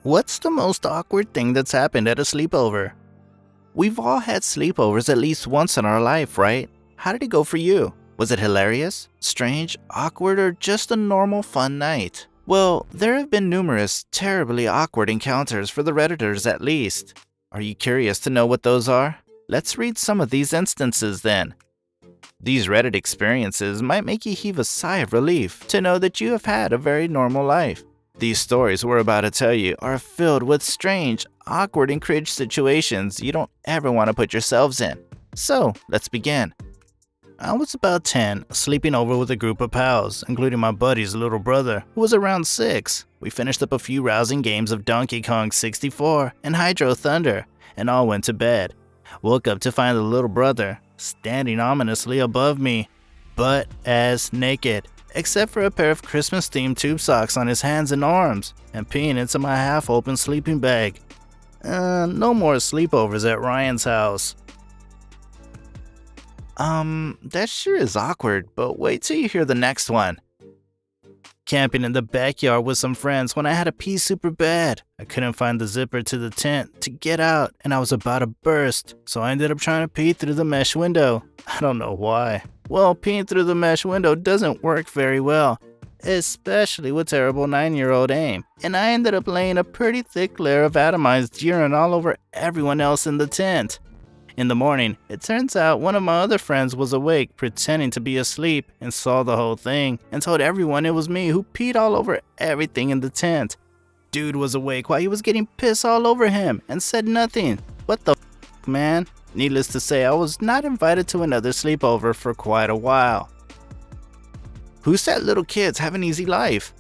What's the most awkward thing that's happened at a sleepover? We've all had sleepovers at least once in our life, right? How did it go for you? Was it hilarious, strange, awkward, or just a normal fun night? Well, there have been numerous terribly awkward encounters for the Redditors at least. Are you curious to know what those are? Let's read some of these instances then. These Reddit experiences might make you heave a sigh of relief to know that you have had a very normal life. These stories we're about to tell you are filled with strange, awkward, and cringe situations you don't ever want to put yourselves in. So, let's begin. I was about 10, sleeping over with a group of pals, including my buddy's little brother, who was around 6. We finished up a few rousing games of Donkey Kong 64 and Hydro Thunder, and all went to bed. Woke up to find the little brother standing ominously above me, butt-ass naked, except for a pair of Christmas-themed tube socks on his hands and arms, and peeing into my half-open sleeping bag. No more sleepovers at Ryan's house. That sure is awkward, but wait till you hear the next one. Camping in the backyard with some friends when I had to pee super bad. I couldn't find the zipper to the tent to get out, and I was about to burst, so I ended up trying to pee through the mesh window. I don't know why. Well, peeing through the mesh window doesn't work very well, especially with terrible 9-year-old aim, and I ended up laying a pretty thick layer of atomized urine all over everyone else in the tent. In the morning, it turns out one of my other friends was awake, pretending to be asleep, and saw the whole thing, and told everyone it was me who peed all over everything in the tent. Dude was awake while he was getting piss all over him, and said nothing. What the f, man? Needless to say, I was not invited to another sleepover for quite a while. Who said little kids have an easy life?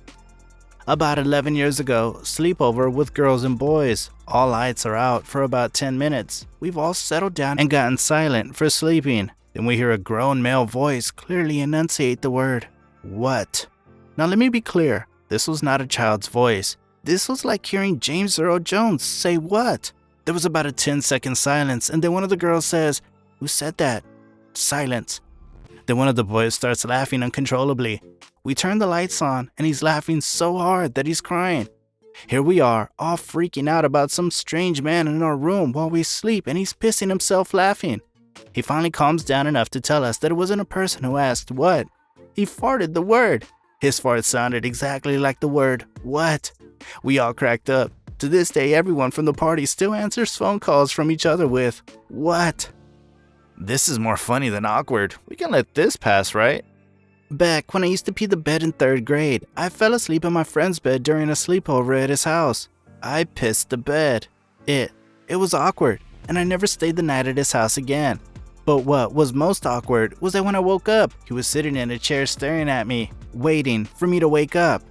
About 11 years ago, sleepover with girls and boys. All lights are out for about 10 minutes. We've all settled down and gotten silent for sleeping. Then we hear a grown male voice clearly enunciate the word, "What?" Now let me be clear, this was not a child's voice. This was like hearing James Earl Jones say what? There was about a 10-second silence, and then one of the girls says, "Who said that?" Silence. Then one of the boys starts laughing uncontrollably. We turn the lights on, and he's laughing so hard that he's crying. Here we are, all freaking out about some strange man in our room while we sleep, and he's pissing himself laughing. He finally calms down enough to tell us that it wasn't a person who asked what. He farted the word. His fart sounded exactly like the word, "What?" We all cracked up. To this day, everyone from the party still answers phone calls from each other with, "What?" This is more funny than awkward. We can let this pass, right? Back when I used to pee the bed in 3rd grade, I fell asleep in my friend's bed during a sleepover at his house. I pissed the bed. It was awkward, and I never stayed the night at his house again. But what was most awkward was that when I woke up, he was sitting in a chair staring at me, waiting for me to wake up.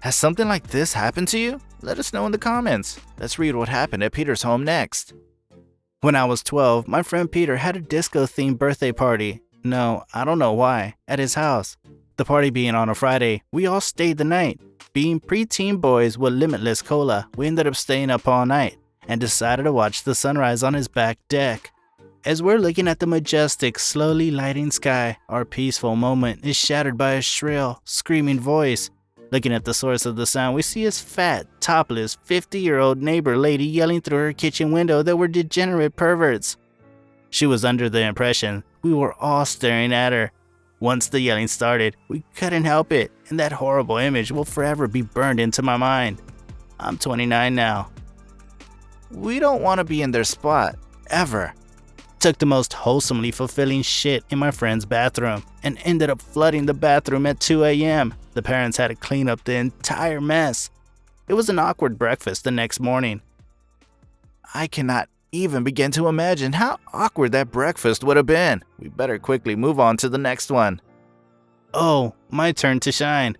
Has something like this happened to you? Let us know in the comments. Let's read what happened at Peter's home next. When I was 12, my friend Peter had a disco-themed birthday party. No, I don't know why, at his house. The party being on a Friday, we all stayed the night. Being preteen boys with limitless cola, we ended up staying up all night and decided to watch the sunrise on his back deck. As we're looking at the majestic, slowly lighting sky, our peaceful moment is shattered by a shrill, screaming voice. Looking at the source of the sound, we see his fat, topless, 50-year-old neighbor lady yelling through her kitchen window that we're degenerate perverts. She was under the impression we were all staring at her. Once the yelling started, we couldn't help it, and that horrible image will forever be burned into my mind. I'm 29 now. We don't want to be in their spot, ever. Took the most wholesomely fulfilling shit in my friend's bathroom, and ended up flooding the bathroom at 2 a.m. The parents had to clean up the entire mess. It was an awkward breakfast the next morning. I cannot even begin to imagine how awkward that breakfast would have been. We better quickly move on to the next one. Oh, my turn to shine.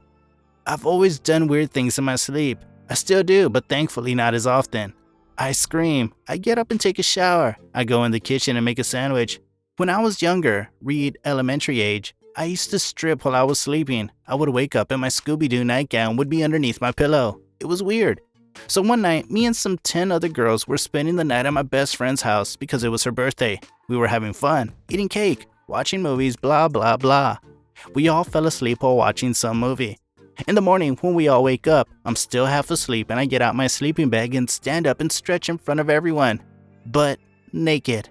I've always done weird things in my sleep. I still do, but thankfully not as often. I scream. I get up and take a shower. I go in the kitchen and make a sandwich. When I was younger, read elementary age, I used to strip while I was sleeping. I would wake up and my Scooby-Doo nightgown would be underneath my pillow. It was weird. So one night, me and some 10 other girls were spending the night at my best friend's house because it was her birthday. We were having fun, eating cake, watching movies, blah blah blah. We all fell asleep while watching some movie. In the morning, when we all wake up, I'm still half asleep and I get out my sleeping bag and stand up and stretch in front of everyone, but naked.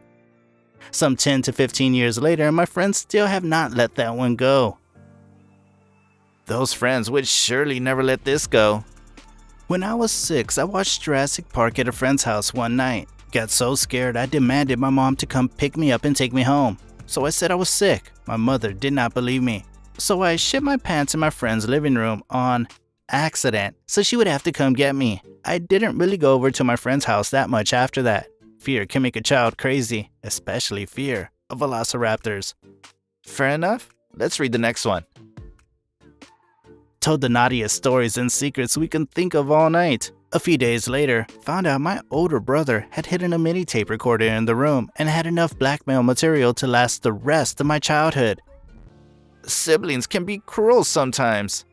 Some 10 to 15 years later, my friends still have not let that one go. Those friends would surely never let this go. When I was 6, I watched Jurassic Park at a friend's house one night. Got so scared I demanded my mom to come pick me up and take me home. So I said I was sick. My mother did not believe me. So I shit my pants in my friend's living room on accident, so she would have to come get me. I didn't really go over to my friend's house that much after that. Fear can make a child crazy, especially fear of velociraptors. Fair enough. Let's read the next one. Told the naughtiest stories and secrets we can think of all night. A few days later, found out my older brother had hidden a mini tape recorder in the room and had enough blackmail material to last the rest of my childhood. Siblings can be cruel sometimes.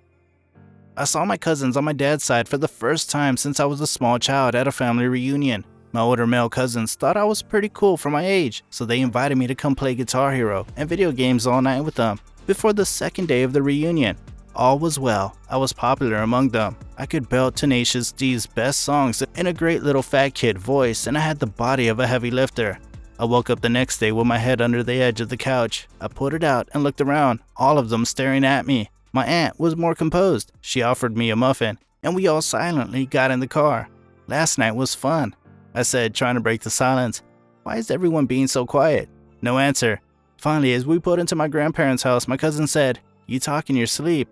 I saw my cousins on my dad's side for the first time since I was a small child at a family reunion. My older male cousins thought I was pretty cool for my age, so they invited me to come play Guitar Hero and video games all night with them. Before the second day of the reunion, all was well. I was popular among them. I could belt Tenacious D's best songs in a great little fat kid voice, and I had the body of a heavy lifter. I woke up the next day with my head under the edge of the couch. I put it out and looked around, all of them staring at me. My aunt was more composed. She offered me a muffin, and we all silently got in the car. Last night was fun, I said, trying to break the silence. Why is everyone being so quiet? No answer. Finally, as we pulled into my grandparents' house, my cousin said, "You talk in your sleep."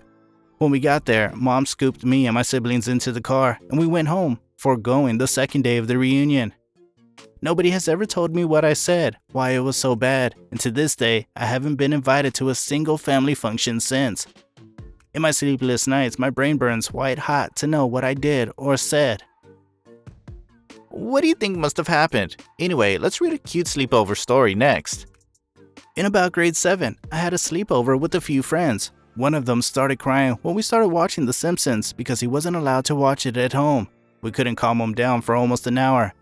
When we got there, Mom scooped me and my siblings into the car, and we went home, foregoing the second day of the reunion. Nobody has ever told me what I said, why it was so bad, and to this day, I haven't been invited to a single family function since. In my sleepless nights, my brain burns white hot to know what I did or said. What do you think must have happened? Anyway, let's read a cute sleepover story next. In about grade 7, I had a sleepover with a few friends. One of them started crying when we started watching The Simpsons because he wasn't allowed to watch it at home. We couldn't calm him down for almost an hour.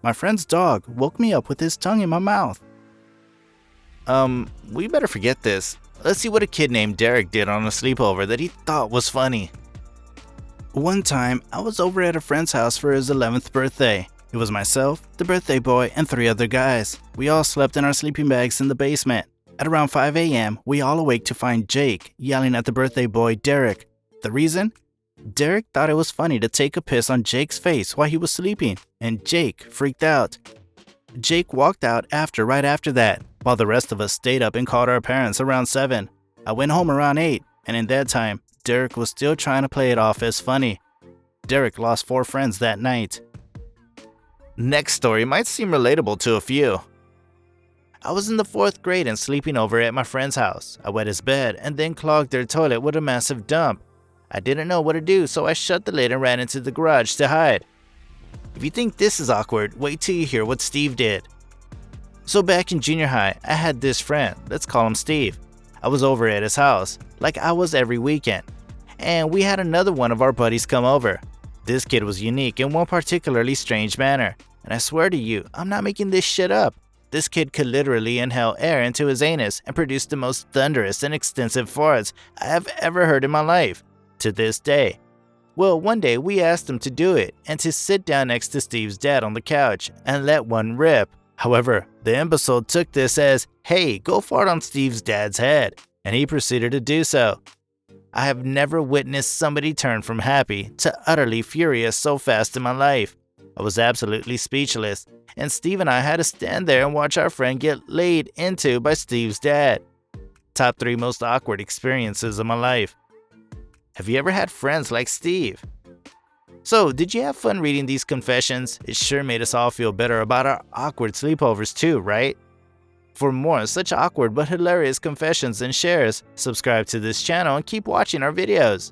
My friend's dog woke me up with his tongue in my mouth. We better forget this. Let's see what a kid named Derek did on a sleepover that he thought was funny. One time, I was over at a friend's house for his 11th birthday. It was myself, the birthday boy, and 3 other guys. We all slept in our sleeping bags in the basement. At around 5 a.m., we all awake to find Jake yelling at the birthday boy, Derek. The reason? Derek thought it was funny to take a piss on Jake's face while he was sleeping, and Jake freaked out. Jake walked out right after that, while the rest of us stayed up and called our parents around 7. I went home around 8, and in that time, Derek was still trying to play it off as funny. Derek lost 4 friends that night. Next story might seem relatable to a few. I was in the 4th grade and sleeping over at my friend's house. I wet his bed and then clogged their toilet with a massive dump. I didn't know what to do, so I shut the lid and ran into the garage to hide. If you think this is awkward, wait till you hear what Steve did. So back in junior high, I had this friend, let's call him Steve. I was over at his house, like I was every weekend. And we had another one of our buddies come over. This kid was unique in one particularly strange manner. And I swear to you, I'm not making this shit up. This kid could literally inhale air into his anus and produce the most thunderous and extensive farts I have ever heard in my life, to this day. Well, one day we asked him to do it and to sit down next to Steve's dad on the couch and let one rip. However, the imbecile took this as, "Hey, go fart on Steve's dad's head," and he proceeded to do so. I have never witnessed somebody turn from happy to utterly furious so fast in my life. I was absolutely speechless, and Steve and I had to stand there and watch our friend get laid into by Steve's dad. Top 3 most awkward experiences of my life. Have you ever had friends like Steve? So, did you have fun reading these confessions? It sure made us all feel better about our awkward sleepovers too, right? For more such awkward but hilarious confessions and shares, subscribe to this channel and keep watching our videos.